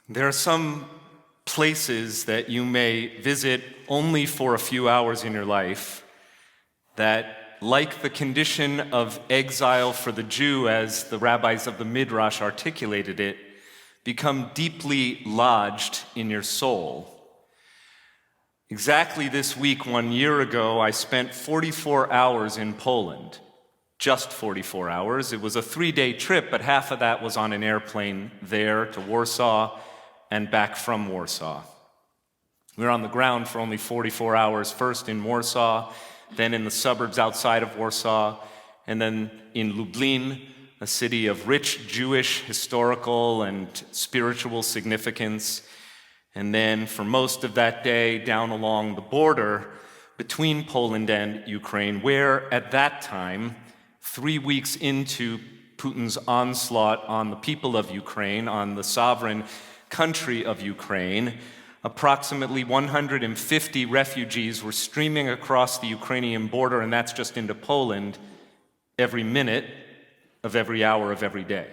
There are some places that you may visit only for a few hours in your life that, like the condition of exile for the Jew, as the rabbis of the Midrash articulated it, become deeply lodged in your soul. Exactly this week, 1 year ago, I spent 44 hours in Poland. Just 44 hours. It was a 3-day trip, but half of that was on an airplane there to Warsaw and back from Warsaw. We were on the ground for only 44 hours, first in Warsaw, then in the suburbs outside of Warsaw, and then in Lublin, a city of rich Jewish historical and spiritual significance. And then for most of that day, down along the border between Poland and Ukraine, where at that time, 3 weeks into Putin's onslaught on the people of Ukraine, on the sovereign country of Ukraine, approximately 150 refugees were streaming across the Ukrainian border, and that's just into Poland, every minute of every hour of every day.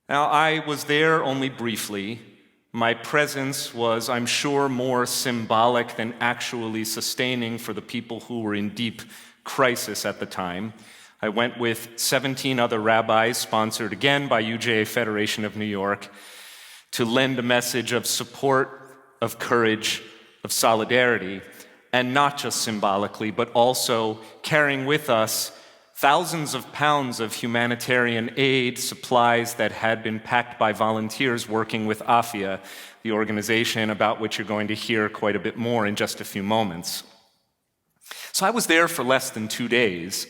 Now, I was there only briefly. My presence was, I'm sure, more symbolic than actually sustaining for the people who were in deep crisis at the time. I went with 17 other rabbis, sponsored again by UJA Federation of New York, to lend a message of support, of courage, of solidarity, and not just symbolically, but also carrying with us thousands of pounds of humanitarian aid, supplies that had been packed by volunteers working with AFYA, the organization about which you're going to hear quite a bit more in just a few moments. So I was there for less than 2 days,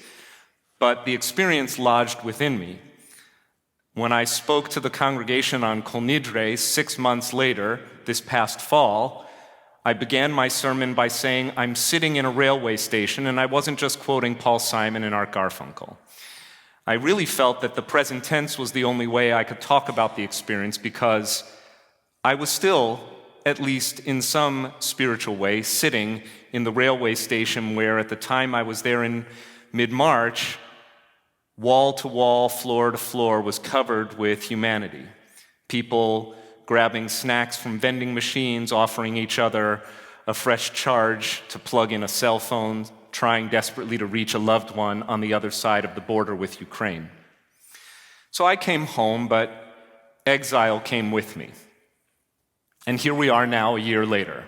but the experience lodged within me. When I spoke to the congregation on Kol Nidre 6 months later, this past fall, I began my sermon by saying, I'm sitting in a railway station, and I wasn't just quoting Paul Simon and Art Garfunkel. I really felt that the present tense was the only way I could talk about the experience, because I was still, at least in some spiritual way, sitting in the railway station where at the time I was there in mid-March, wall to wall, floor to floor was covered with humanity. People grabbing snacks from vending machines, offering each other a fresh charge to plug in a cell phone, trying desperately to reach a loved one on the other side of the border with Ukraine. So I came home, but exile came with me. And here we are now, a year later.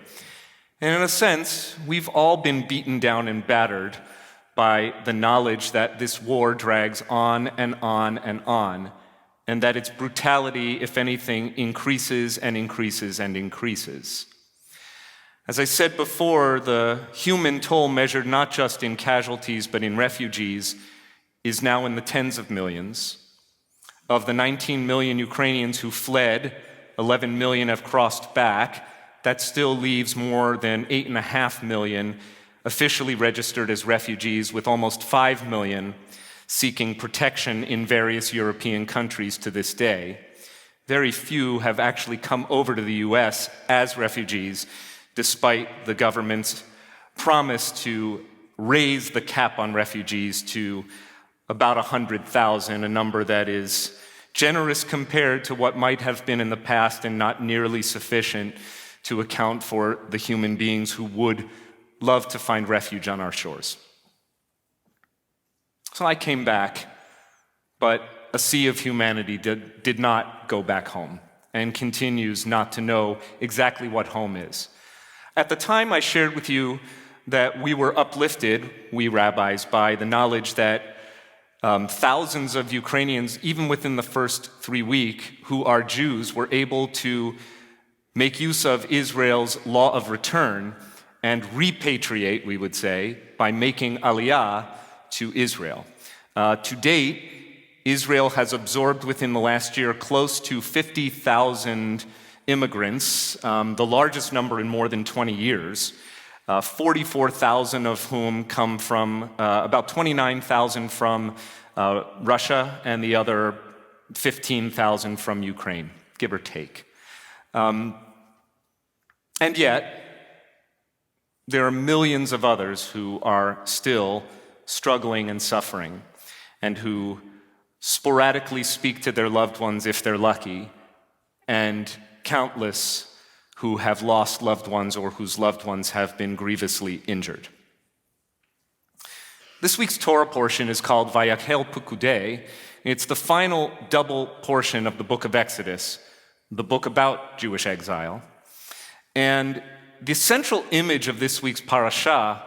And in a sense, we've all been beaten down and battered by the knowledge that this war drags on and on and on, and that its brutality, if anything, increases and increases and increases. As I said before, the human toll measured not just in casualties but in refugees is now in the tens of millions. Of the 19 million Ukrainians who fled, 11 million have crossed back. That still leaves more than 8.5 million officially registered as refugees, with almost 5 million seeking protection in various European countries to this day. Very few have actually come over to the US as refugees, despite the government's promise to raise the cap on refugees to about 100,000, a number that is generous compared to what might have been in the past and not nearly sufficient to account for the human beings who would love to find refuge on our shores. So I came back, but a sea of humanity did not go back home and continues not to know exactly what home is. At the time, I shared with you that we were uplifted, we rabbis, by the knowledge that thousands of Ukrainians, even within the first 3 weeks, who are Jews, were able to make use of Israel's law of return and repatriate, we would say, by making aliyah to Israel. To date, Israel has absorbed within the last year close to 50,000 immigrants, the largest number in more than 20 years, 44,000 of whom come from, about 29,000 from Russia, and the other 15,000 from Ukraine, give or take. And yet, there are millions of others who are still struggling and suffering, and who sporadically speak to their loved ones if they're lucky, and countless who have lost loved ones or whose loved ones have been grievously injured. This week's Torah portion is called Vayakhel Pekudei. It's the final double portion of the book of Exodus, the book about Jewish exile. And the central image of this week's parasha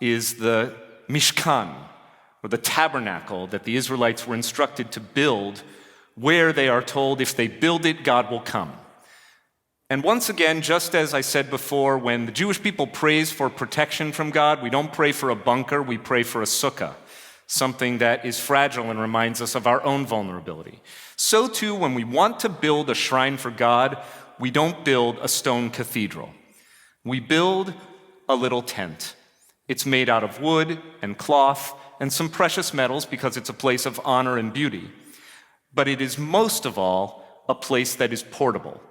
is the Mishkan, or the tabernacle that the Israelites were instructed to build, where they are told if they build it, God will come. And once again, just as I said before, when the Jewish people prays for protection from God, we don't pray for a bunker, we pray for a sukkah, something that is fragile and reminds us of our own vulnerability. So too, when we want to build a shrine for God, we don't build a stone cathedral. We build a little tent. It's made out of wood and cloth and some precious metals because it's a place of honor and beauty. But it is most of all a place that is portable.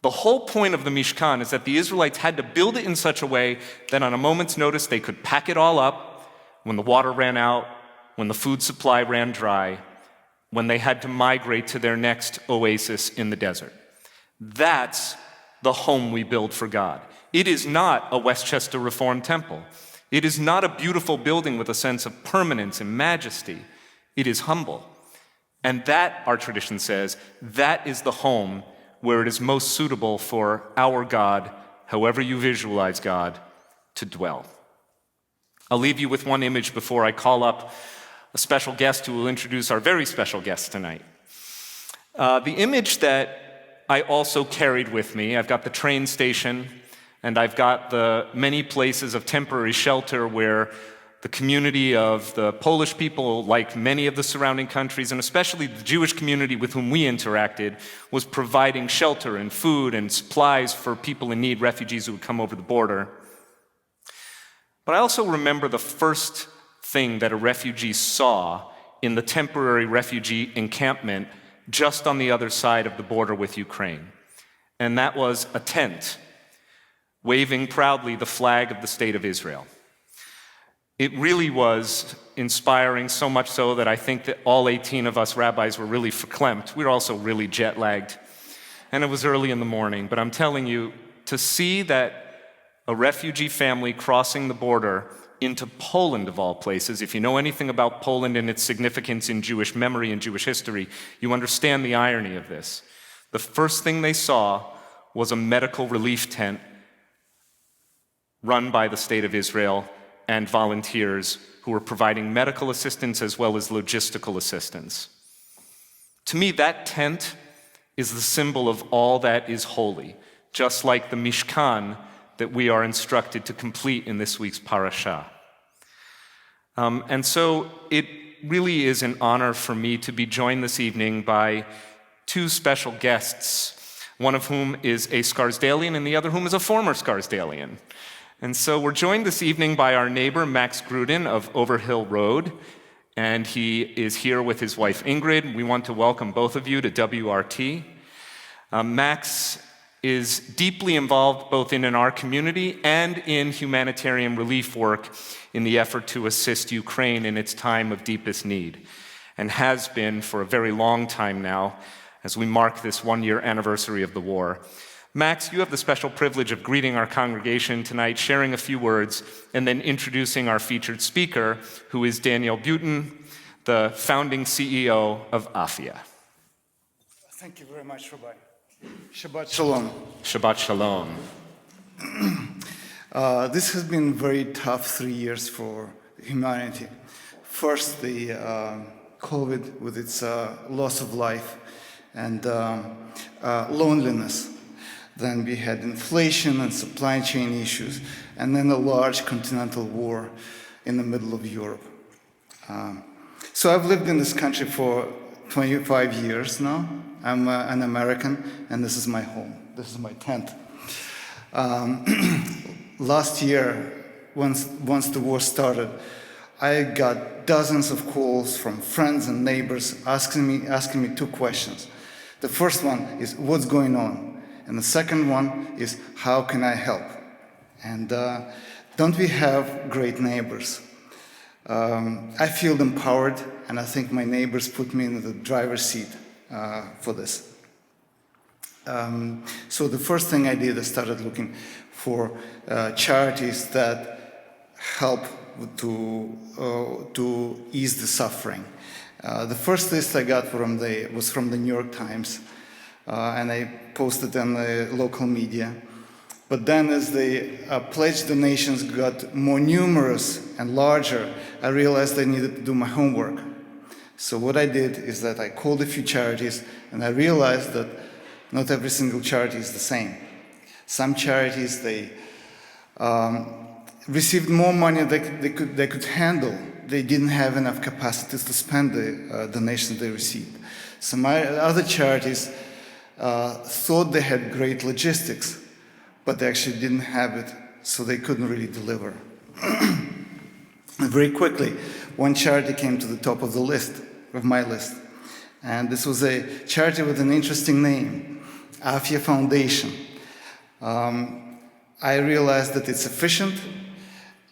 The whole point of the Mishkan is that the Israelites had to build it in such a way that on a moment's notice they could pack it all up when the water ran out, when the food supply ran dry, when they had to migrate to their next oasis in the desert. That's the home we build for God. It is not a Westchester Reformed temple. It is not a beautiful building with a sense of permanence and majesty. It is humble. And that, our tradition says, that is the home where it is most suitable for our God, however you visualize God, to dwell. I'll leave you with one image before I call up a special guest who will introduce our very special guest tonight. The image that I also carried with me, I've got the train station, and I've got the many places of temporary shelter where the community of the Polish people, like many of the surrounding countries, and especially the Jewish community with whom we interacted, was providing shelter and food and supplies for people in need, refugees who would come over the border. But I also remember the first thing that a refugee saw in the temporary refugee encampment just on the other side of the border with Ukraine. And that was a tent, waving proudly the flag of the state of Israel. It really was inspiring, so much so that I think that all 18 of us rabbis were really verklempt. We were also really jet-lagged. And it was early in the morning. But I'm telling you, to see that a refugee family crossing the border into Poland, of all places, if you know anything about Poland and its significance in Jewish memory and Jewish history, you understand the irony of this. The first thing they saw was a medical relief tent run by the state of Israel and volunteers who were providing medical assistance as well as logistical assistance. To me, that tent is the symbol of all that is holy, just like the Mishkan that we are instructed to complete in this week's parasha. And so it really is an honor for me to be joined this evening by two special guests, one of whom is a Scarsdalian and the other whom is a former Scarsdalian. And so we're joined this evening by our neighbor, Max Grudin of Overhill Road, and he is here with his wife, Ingrid. We want to welcome both of you to WRT. Max is deeply involved both in our community and in humanitarian relief work in the effort to assist Ukraine in its time of deepest need, and has been for a very long time now as we mark this one-year anniversary of the war. Max, you have the special privilege of greeting our congregation tonight, sharing a few words, and then introducing our featured speaker, who is Danielle Butin, the founding CEO of AFYA. Thank you very much, Rabbi. Shabbat Shalom. Shabbat Shalom. This has been very tough 3 years for humanity. First, the COVID with its loss of life and loneliness. Then we had inflation and supply chain issues, and then a large continental war in the middle of Europe. So I've lived in this country for 25 years now. I'm an American, and this is my home. This is my tent. Last year, once the war started, I got dozens of calls from friends and neighbors asking me two questions. The first one is, what's going on? And the second one is, how can I help? And don't we have great neighbors? I feel empowered, and I think my neighbors put me in the driver's seat for this. So the first thing I did, I started looking for charities that help to ease the suffering. The first list I got was from the New York Times, and I posted on the local media. But then as the pledge donations got more numerous and larger, I realized I needed to do my homework. So what I did is that I called a few charities, and I realized that not every single charity is the same. Some charities, they received more money than they could handle. They didn't have enough capacity to spend the donations they received. Some other charities thought they had great logistics, but they actually didn't have it, so they couldn't really deliver. Very quickly, one charity came to the top of the list, of my list. And this was a charity with an interesting name, AFYA Foundation. I realized that it's efficient,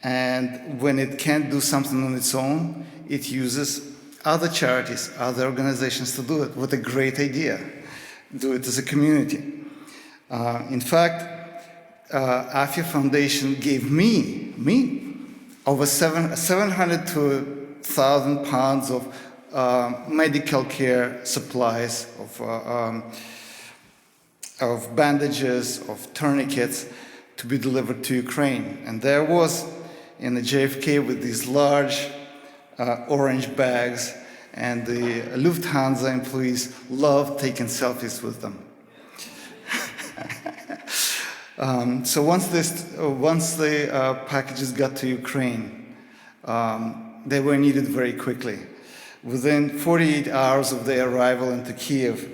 and when it can't do something on its own, it uses other charities, other organizations to do it. What a great idea. Do it as a community. In fact, AFYA Foundation gave me over 700 to 1,000 pounds of medical care supplies, of bandages, of tourniquets to be delivered to Ukraine. And there was in the JFK with these large orange bags, and the Lufthansa employees loved taking selfies with them. So once the packages got to Ukraine, they were needed very quickly. Within 48 hours of their arrival into Kiev,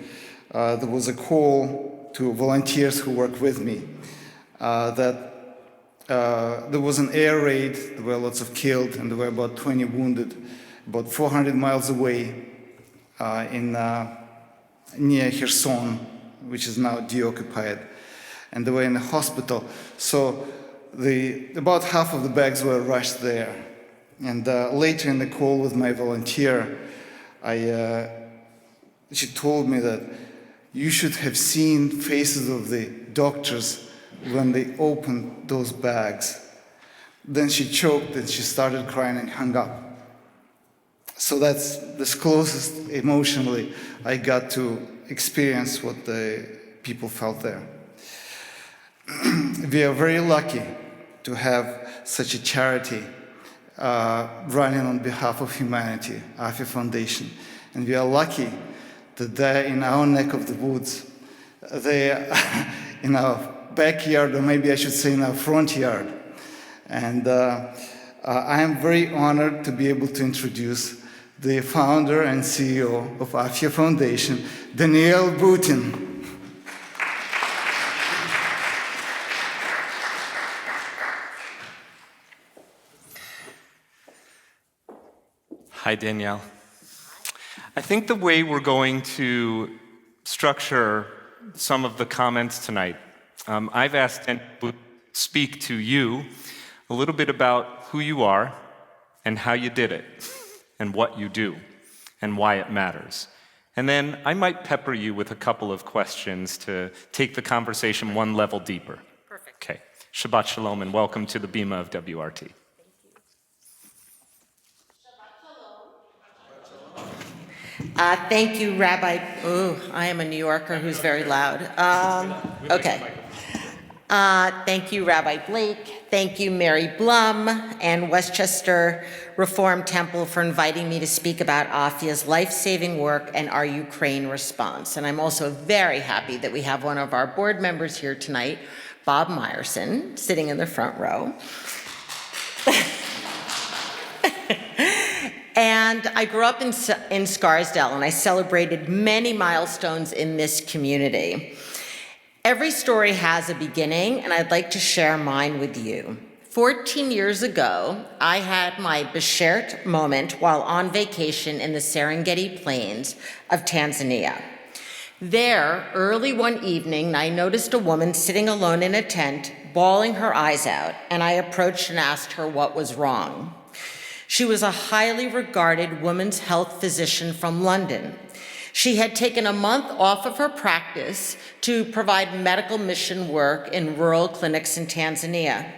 there was a call to volunteers who work with me that there was an air raid, there were lots of killed, and there were about 20 wounded, about 400 miles away near Kherson, which is now deoccupied. And they were in a hospital. So about half of the bags were rushed there. And later in the call with my volunteer, she told me that you should have seen faces of the doctors when they opened those bags. Then she choked and she started crying and hung up. So that's the closest emotionally I got to experience what the people felt there. We are very lucky to have such a charity running on behalf of humanity, AFYA Foundation. And we are lucky that they're in our neck of the woods. They're in our backyard, or maybe I should say in our front yard. And I am very honored to be able to introduce the founder and CEO of AFYA Foundation, Danielle Butin. Hi, Danielle. I think the way we're going to structure some of the comments tonight, I've asked Danielle to speak to you a little bit about who you are and how you did it and what you do and why it matters. And then I might pepper you with a couple of questions to take the conversation one level deeper. Perfect. Okay. Shabbat Shalom and welcome to the Bima of WRT. Thank you, Rabbi. Ooh, I am a New Yorker who's very loud. Okay. Thank you, Rabbi Blake. Thank you, Mary Blum and Westchester Reformed Temple for inviting me to speak about AFYA's life-saving work and our Ukraine response. And I'm also very happy that we have one of our board members here tonight, Bob Meyerson, sitting in the front row. And I grew up in Scarsdale, and I celebrated many milestones in this community. Every story has a beginning, and I'd like to share mine with you. 14 years ago, I had my beshert moment while on vacation in the Serengeti Plains of Tanzania. There, early one evening, I noticed a woman sitting alone in a tent, bawling her eyes out, and I approached and asked her what was wrong. She was a highly regarded women's health physician from London. She had taken a month off of her practice to provide medical mission work in rural clinics in Tanzania.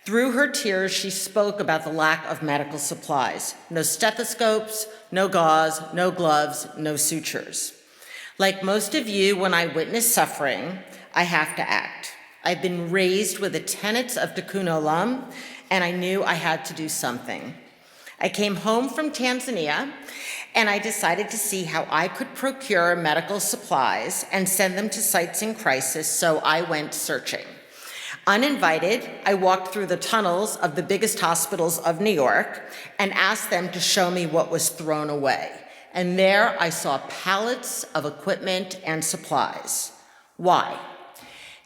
Through her tears, she spoke about the lack of medical supplies. No stethoscopes, no gauze, no gloves, no sutures. Like most of you, when I witness suffering, I have to act. I've been raised with the tenets of Tikkun Olam, and I knew I had to do something. I came home from Tanzania, and I decided to see how I could procure medical supplies and send them to sites in crisis, so I went searching. Uninvited, I walked through the tunnels of the biggest hospitals of New York and asked them to show me what was thrown away. And there I saw pallets of equipment and supplies. Why?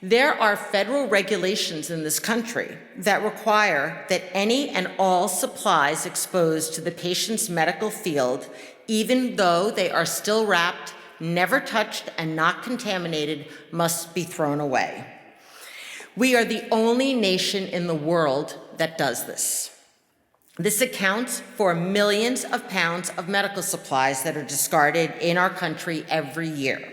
There are federal regulations in this country that require that any and all supplies exposed to the patient's medical field, even though they are still wrapped, never touched, and not contaminated, must be thrown away. We are the only nation in the world that does this. This accounts for millions of pounds of medical supplies that are discarded in our country every year.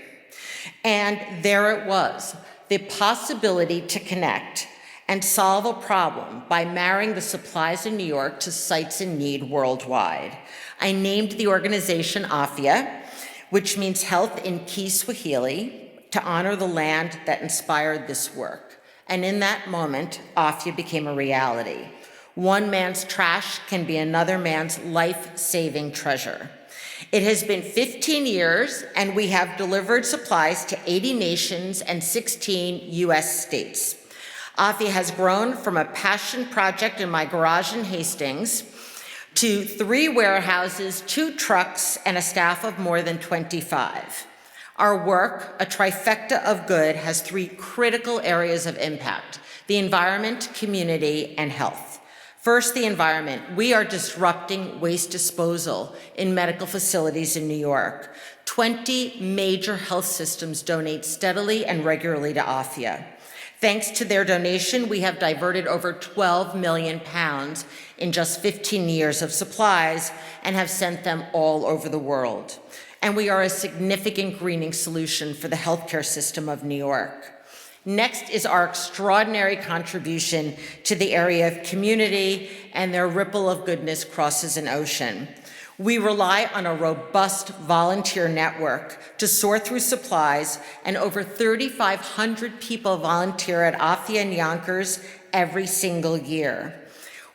And there it was, the possibility to connect and solve a problem by marrying the supplies in New York to sites in need worldwide. I named the organization AFYA, which means Health in Kiswahili, to honor the land that inspired this work. And in that moment, AFYA became a reality. One man's trash can be another man's life-saving treasure. It has been 15 years, and we have delivered supplies to 80 nations and 16 US states. AFYA has grown from a passion project in my garage in Hastings to 3 warehouses, 2 trucks, and a staff of more than 25. Our work, a trifecta of good, has 3 critical areas of impact: the environment, community, and health. First, the environment. We are disrupting waste disposal in medical facilities in New York. 20 major health systems donate steadily and regularly to AFYA. Thanks to their donation, we have diverted over 12 million pounds in just 15 years of supplies and have sent them all over the world. And we are a significant greening solution for the healthcare system of New York. Next is our extraordinary contribution to the area of community, and their ripple of goodness crosses an ocean. We rely on a robust volunteer network to sort through supplies, and over 3,500 people volunteer at AFYA in Yonkers every single year.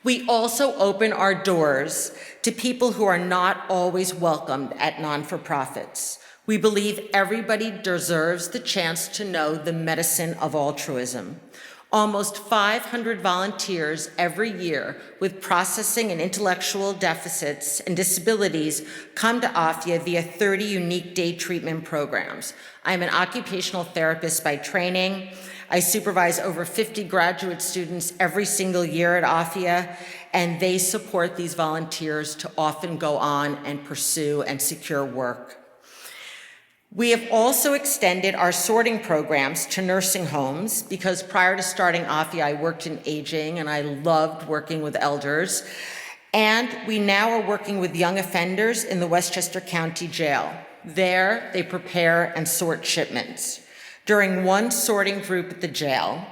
We also open our doors to people who are not always welcomed at non-for-profits. We believe everybody deserves the chance to know the medicine of altruism. Almost 500 volunteers every year with processing and intellectual deficits and disabilities come to AFYA via 30 unique day treatment programs. I'm an occupational therapist by training. I supervise over 50 graduate students every single year at AFYA, and they support these volunteers to often go on and pursue and secure work. We have also extended our sorting programs to nursing homes because prior to starting AFYA, I worked in aging and I loved working with elders. And we now are working with young offenders in the Westchester County Jail. There, they prepare and sort shipments. During one sorting group at the jail,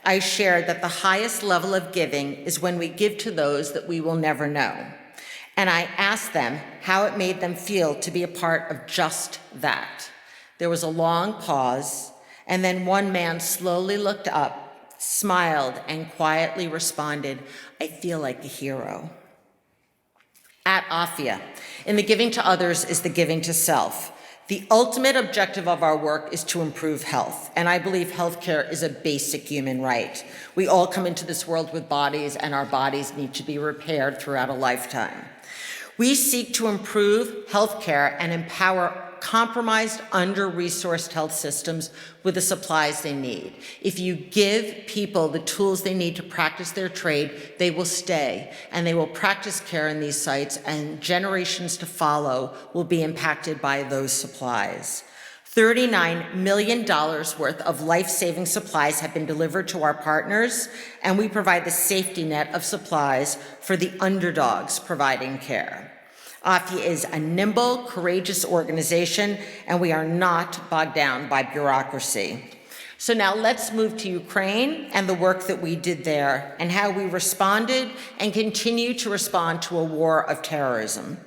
I shared that the highest level of giving is when we give to those that we will never know. And I asked them how it made them feel to be a part of just that. There was a long pause, and then one man slowly looked up, smiled, and quietly responded, "I feel like a hero." At AFYA, in the giving to others is the giving to self. The ultimate objective of our work is to improve health, and I believe healthcare is a basic human right. We all come into this world with bodies, and our bodies need to be repaired throughout a lifetime. We seek to improve healthcare and empower compromised, under-resourced health systems with the supplies they need. If you give people the tools they need to practice their trade, they will stay, and they will practice care in these sites, and generations to follow will be impacted by those supplies. $39 million worth of life-saving supplies have been delivered to our partners, and we provide the safety net of supplies for the underdogs providing care. AFYA is a nimble, courageous organization, and we are not bogged down by bureaucracy. So now let's move to Ukraine and the work that we did there and how we responded and continue to respond to a war of terrorism.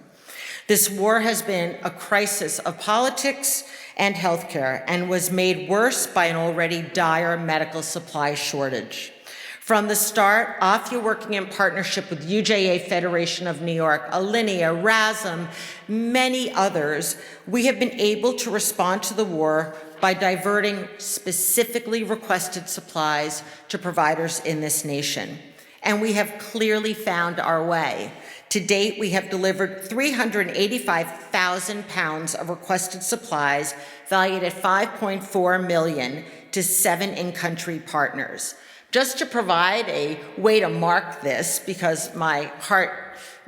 This war has been a crisis of politics and healthcare and was made worse by an already dire medical supply shortage. From the start, AFYA, working in partnership with UJA Federation of New York, Alinea, RASM, many others, we have been able to respond to the war by diverting specifically requested supplies to providers in this nation. And we have clearly found our way. To date, we have delivered 385,000 pounds of requested supplies valued at $5.4 million to 7 in-country partners. Just to provide a way to mark this, because my heart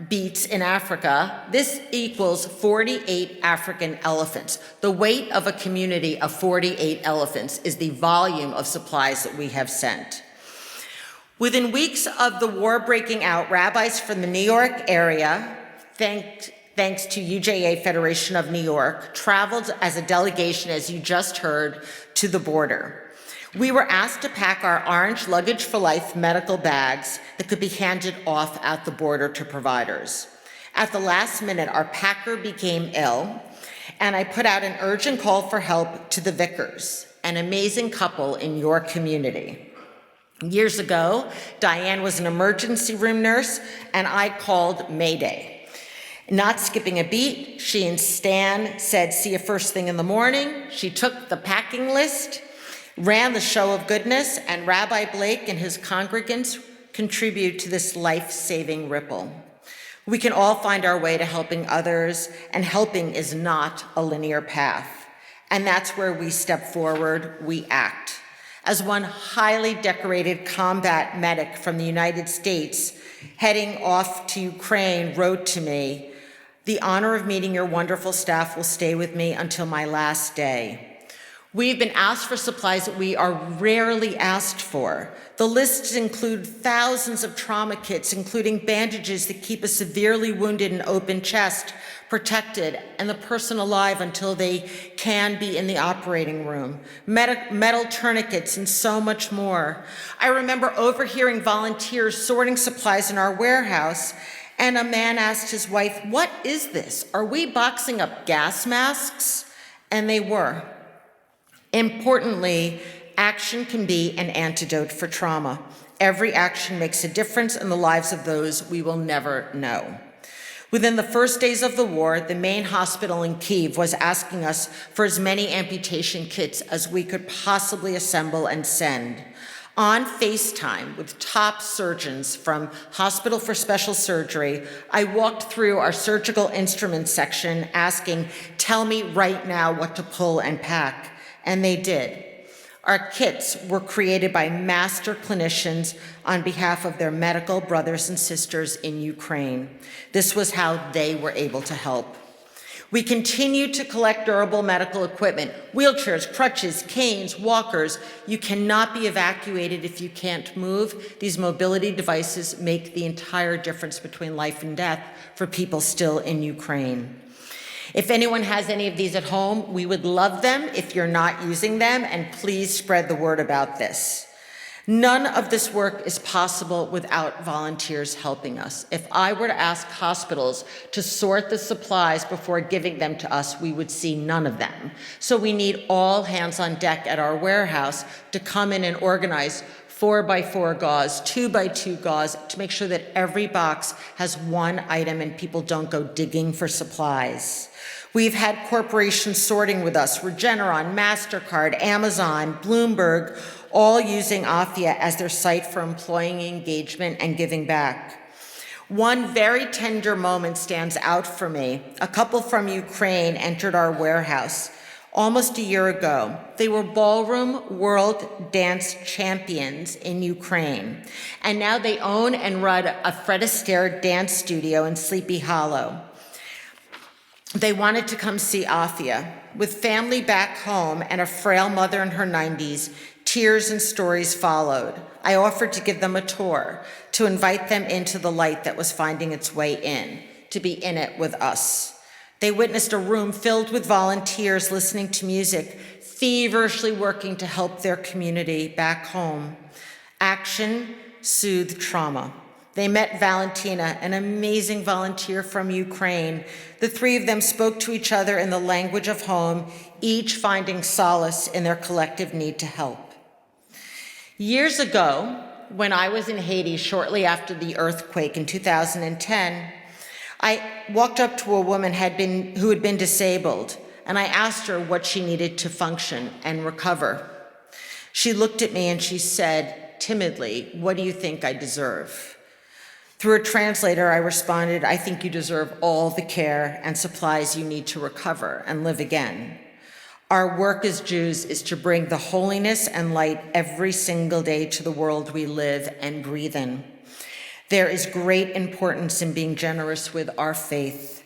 beats in Africa, this equals 48 African elephants. The weight of a community of 48 elephants is the volume of supplies that we have sent. Within weeks of the war breaking out, rabbis from the New York area, thanks to UJA Federation of New York, traveled as a delegation, as you just heard, to the border. We were asked to pack our orange luggage for life medical bags that could be handed off at the border to providers. At the last minute, our packer became ill, and I put out an urgent call for help to the Vickers, an amazing couple in your community. Years ago, Diane was an emergency room nurse, and I called Mayday. Not skipping a beat, she and Stan said, "See you first thing in the morning." She took the packing list, ran the show of goodness, and Rabbi Blake and his congregants contribute to this life-saving ripple. We can all find our way to helping others, and helping is not a linear path. And that's where we step forward, we act. As one highly decorated combat medic from the United States heading off to Ukraine wrote to me, "The honor of meeting your wonderful staff will stay with me until my last day." We've been asked for supplies that we are rarely asked for. The lists include thousands of trauma kits, including bandages that keep a severely wounded and open chest protected and the person alive until they can be in the operating room, metal tourniquets, and so much more. I remember overhearing volunteers sorting supplies in our warehouse, and a man asked his wife, "What is this? Are we boxing up gas masks?" And they were. Importantly, action can be an antidote for trauma. Every action makes a difference in the lives of those we will never know. Within the first days of the war, the main hospital in Kyiv was asking us for as many amputation kits as we could possibly assemble and send. On FaceTime with top surgeons from Hospital for Special Surgery, I walked through our surgical instruments section asking, "Tell me right now what to pull and pack." And they did. Our kits were created by master clinicians on behalf of their medical brothers and sisters in Ukraine. This was how they were able to help. We continue to collect durable medical equipment, wheelchairs, crutches, canes, walkers. You cannot be evacuated if you can't move. These mobility devices make the entire difference between life and death for people still in Ukraine. If anyone has any of these at home, we would love them if you're not using them, and please spread the word about this. None of this work is possible without volunteers helping us. If I were to ask hospitals to sort the supplies before giving them to us, we would see none of them. So we need all hands on deck at our warehouse to come in and organize 4x4 gauze, 2x2 gauze, to make sure that every box has one item and people don't go digging for supplies. We've had corporations sorting with us, Regeneron, MasterCard, Amazon, Bloomberg, all using AFYA as their site for employee engagement and giving back. One very tender moment stands out for me. A couple from Ukraine entered our warehouse almost a year ago. They were ballroom world dance champions in Ukraine, and now they own and run a Fred Astaire dance studio in Sleepy Hollow. They wanted to come see AFYA. With family back home and a frail mother in her 90s, tears and stories followed. I offered to give them a tour, to invite them into the light that was finding its way in. to be in it with us. They witnessed a room filled with volunteers listening to music, feverishly working to help their community back home. Action soothed trauma. They met Valentina, an amazing volunteer from Ukraine. The three of them spoke to each other in the language of home, each finding solace in their collective need to help. Years ago, when I was in Haiti shortly after the earthquake in 2010, I walked up to a woman who had been disabled, and I asked her what she needed to function and recover. She looked at me and she said, timidly, "What do you think I deserve?" Through a translator, I responded, "I think you deserve all the care and supplies you need to recover and live again." Our work as Jews is to bring the holiness and light every single day to the world we live and breathe in. There is great importance in being generous with our faith.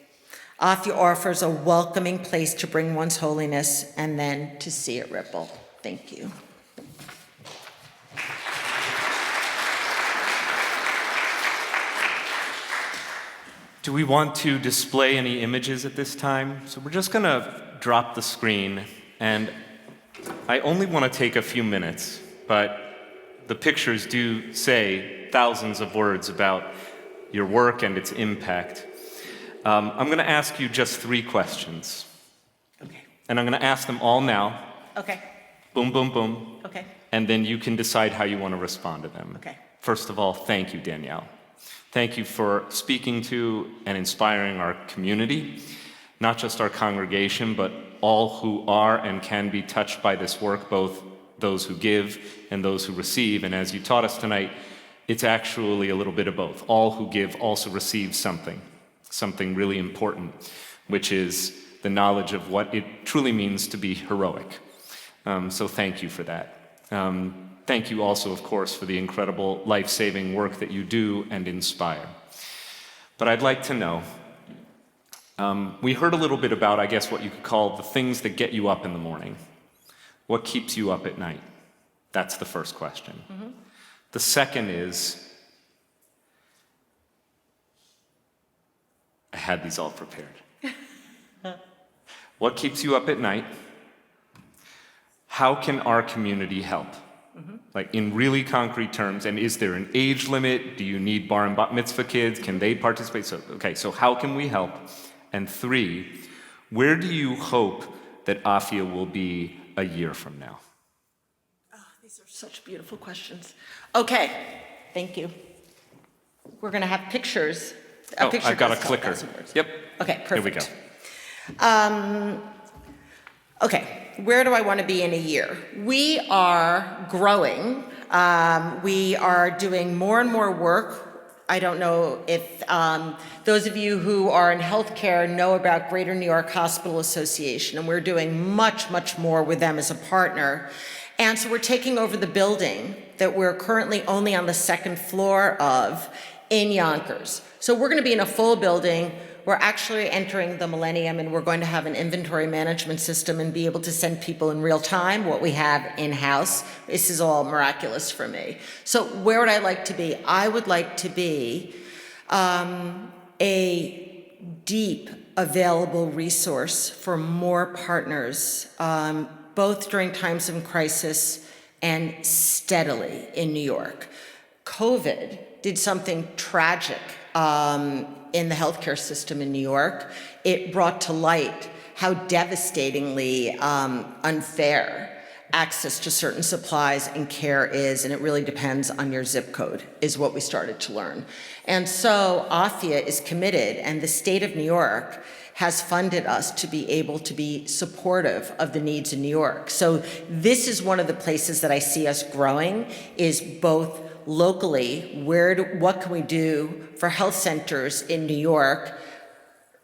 AFYA offers a welcoming place to bring one's holiness and then to see it ripple. Thank you. Do we want to display any images at this time? So we're just going to drop the screen, and I only want to take a few minutes, but the pictures do say thousands of words about your work and its impact. I'm going to ask you just 3 questions. Okay. And I'm going to ask them all now. Okay. Boom, boom, boom. Okay. And then you can decide how you want to respond to them. Okay. First of all, thank you, Danielle. Thank you for speaking to and inspiring our community, not just our congregation, but all who are and can be touched by this work, both those who give and those who receive. And as you taught us tonight, it's actually a little bit of both. All who give also receive something really important, which is the knowledge of what it truly means to be heroic. So thank you for that. Thank you also, of course, for the incredible life-saving work that you do and inspire. But I'd like to know, we heard a little bit about, I guess, what you could call the things that get you up in the morning. What keeps you up at night? That's the first question. Mm-hmm. The second is, I had these all prepared. What keeps you up at night? How can our community help? Mm-hmm. Like in really concrete terms, and is there an age limit? Do you need bar and bat mitzvah kids? Can they participate? So how can we help? And 3, where do you hope that AFYA will be a year from now? Oh, these are such beautiful questions. Okay, thank you. We're going to have pictures. I've got a clicker. Yep. Okay, perfect. Here we go. Okay, where do I want to be in a year? We are growing. We are doing more and more work. I don't know if those of you who are in healthcare know about Greater New York Hospital Association, and we're doing much, much more with them as a partner. And so we're taking over the building that we're currently only on the 2nd floor of in Yonkers. So we're going to be in a full building. We're actually entering the millennium, and we're going to have an inventory management system and be able to send people in real time what we have in-house. This is all miraculous for me. So where would I like to be? I would like to be a deep available resource for more partners, both during times of crisis and steadily in New York. COVID did something tragic in the healthcare system in New York. It brought to light how devastatingly unfair access to certain supplies and care is, and it really depends on your zip code, is what we started to learn. And so AFYA is committed, and the state of New York has funded us to be able to be supportive of the needs in New York. So this is one of the places that I see us growing, is both locally, what can we do for health centers in New York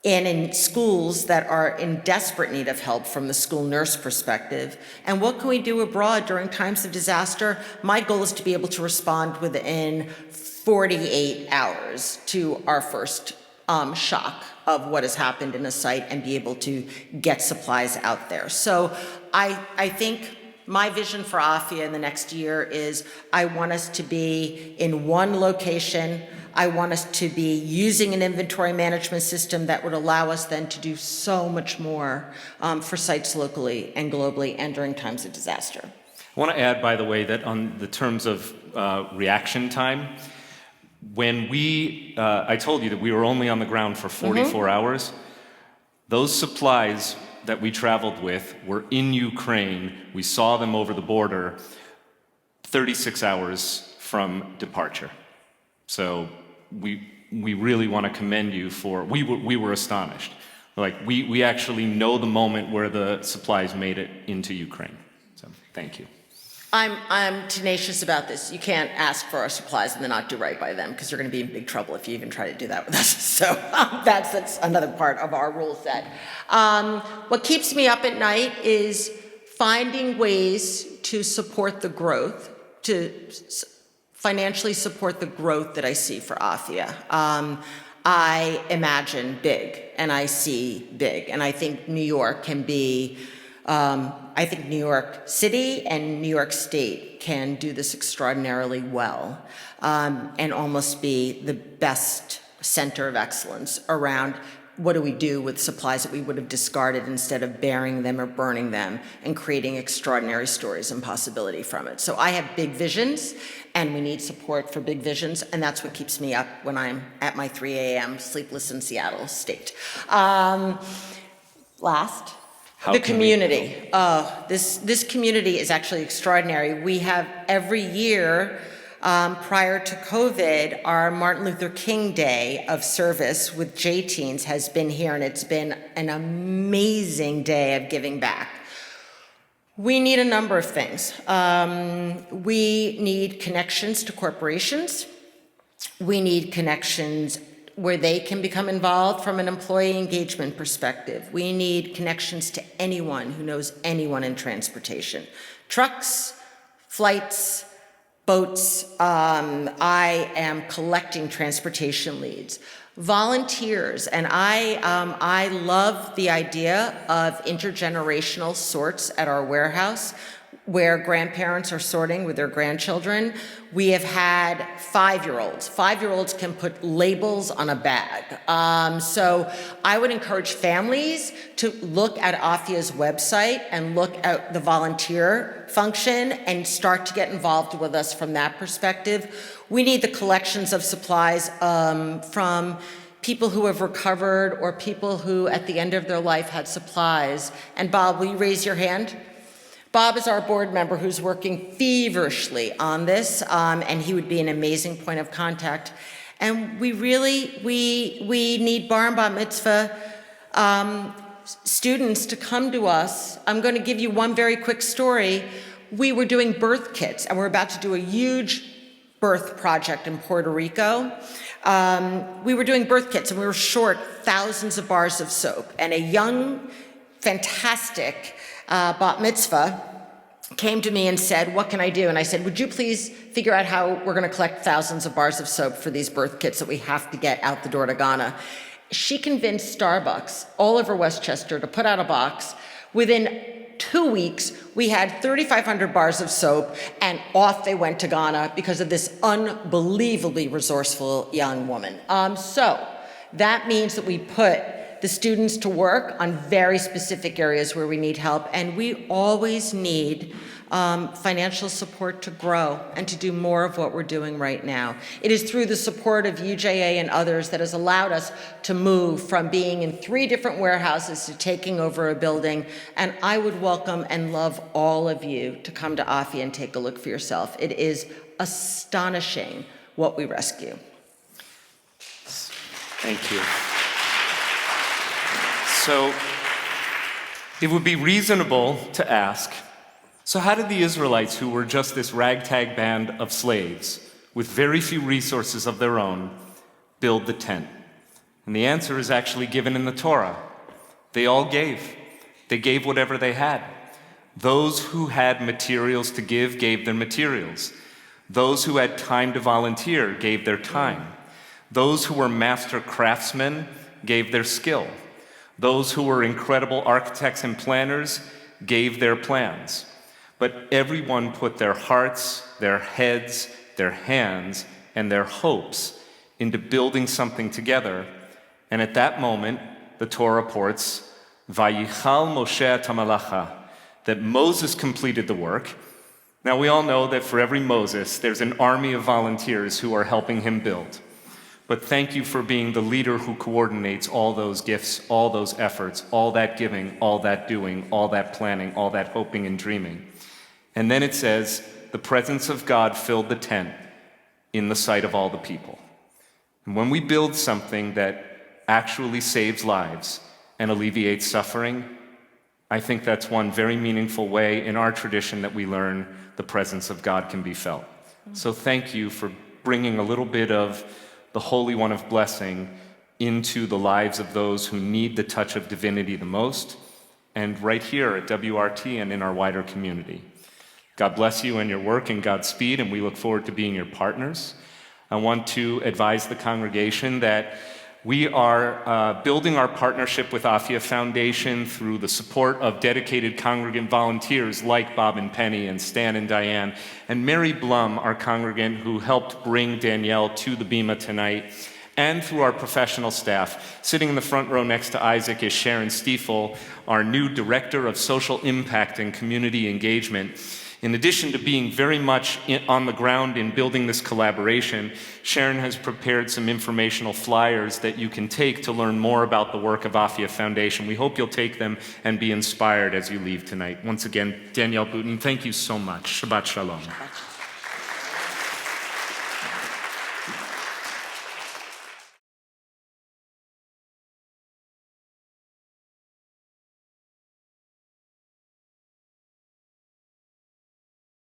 and in schools that are in desperate need of help from the school nurse perspective, and what can we do abroad during times of disaster? My goal is to be able to respond within 48 hours to our first shock of what has happened in a site and be able to get supplies out there. So I think My vision for AFYA in the next year is I want us to be in one location. I want us to be using an inventory management system that would allow us then to do so much more for sites locally and globally and during times of disaster. I want to add, by the way, that on the terms of reaction time, when I told you that we were only on the ground for 44 hours, those supplies that we traveled with were in Ukraine. We saw them over the border 36 hours from departure. So we really want to commend you for, we were astonished. Like, we actually know the moment where the supplies made it into Ukraine. So thank you. I'm tenacious about this. You can't ask for our supplies and then not do right by them, because you're going to be in big trouble if you even try to do that with us. So that's another part of our rule set. What keeps me up at night is finding ways to support the growth, to financially support the growth that I see for AFYA. I imagine big and I see big, and I think New York can be I think New York City and New York State can do this extraordinarily well and almost be the best center of excellence around what do we do with supplies that we would have discarded instead of burying them or burning them and creating extraordinary stories and possibility from it. So I have big visions, and we need support for big visions, and that's what keeps me up when I'm at my 3 a.m. sleepless in Seattle state. Last. The community. This community is actually extraordinary. We have every year, prior to COVID, our Martin Luther King Day of service with J-Teens has been here, and it's been an amazing day of giving back. We need a number of things. We need connections to corporations. We need connections where they can become involved from an employee engagement perspective. We need connections to anyone who knows anyone in transportation. Trucks, flights, boats. I am collecting transportation leads. Volunteers, and I love the idea of intergenerational sorts at our warehouse, where grandparents are sorting with their grandchildren. We have had 5-year-olds. 5-year-olds can put labels on a bag. So I would encourage families to look at AFYA's website and look at the volunteer function and start to get involved with us from that perspective. We need the collections of supplies from people who have recovered or people who at the end of their life had supplies. And Bob, will you raise your hand? Bob is our board member who's working feverishly on this, and he would be an amazing point of contact. And we need bar and bat mitzvah students to come to us. I'm going to give you one very quick story. We were doing birth kits, and we're about to do a huge birth project in Puerto Rico. We were doing birth kits, and we were short thousands of bars of soap. And a young, fantastic bat mitzvah came to me and said, what can I do? And I said, would you please figure out how we're going to collect thousands of bars of soap for these birth kits that we have to get out the door to Ghana? She convinced Starbucks all over Westchester to put out a box. Within 2 weeks, we had 3,500 bars of soap, and off they went to Ghana because of this unbelievably resourceful young woman. So that means that we put the students to work on very specific areas where we need help, and we always need financial support to grow and to do more of what we're doing right now. It is through the support of UJA and others that has allowed us to move from being in 3 different warehouses to taking over a building, and I would welcome and love all of you to come to AFYA and take a look for yourself. It is astonishing what we rescue. Thank you. So it would be reasonable to ask, so how did the Israelites, who were just this ragtag band of slaves with very few resources of their own, build the tent? And the answer is actually given in the Torah. They all gave. They gave whatever they had. Those who had materials to give gave their materials. Those who had time to volunteer gave their time. Those who were master craftsmen gave their skill. Those who were incredible architects and planners gave their plans. but everyone put their hearts, their heads, their hands, and their hopes into building something together. And at that moment, the Torah reports, Vayichal Moshe et hamalacha, that Moses completed the work. Now we all know that for every Moses, there's an army of volunteers who are helping him build. But thank you for being the leader who coordinates all those gifts, all those efforts, all that giving, all that doing, all that planning, all that hoping and dreaming. And then it says, the presence of God filled the tent in the sight of all the people. And when we build something that actually saves lives and alleviates suffering, I think that's one very meaningful way in our tradition that we learn the presence of God can be felt. So thank you for bringing a little bit of the Holy One of Blessing into the lives of those who need the touch of divinity the most, and right here at WRT and in our wider community. God bless you and your work and Godspeed, and we look forward to being your partners. I want to advise the congregation that we are building our partnership with AFYA Foundation through the support of dedicated congregant volunteers like Bob and Penny and Stan and Diane, and Mary Blum, our congregant who helped bring Danielle to the Bima tonight, and through our professional staff. Sitting in the front row next to Isaac is Sharon Stiefel, our new Director of Social Impact and Community Engagement. In addition to being very much on the ground in building this collaboration, Sharon has prepared some informational flyers that you can take to learn more about the work of AFYA Foundation. We hope you'll take them and be inspired as you leave tonight. Once again, Danielle Butin, thank you so much. Shabbat Shalom.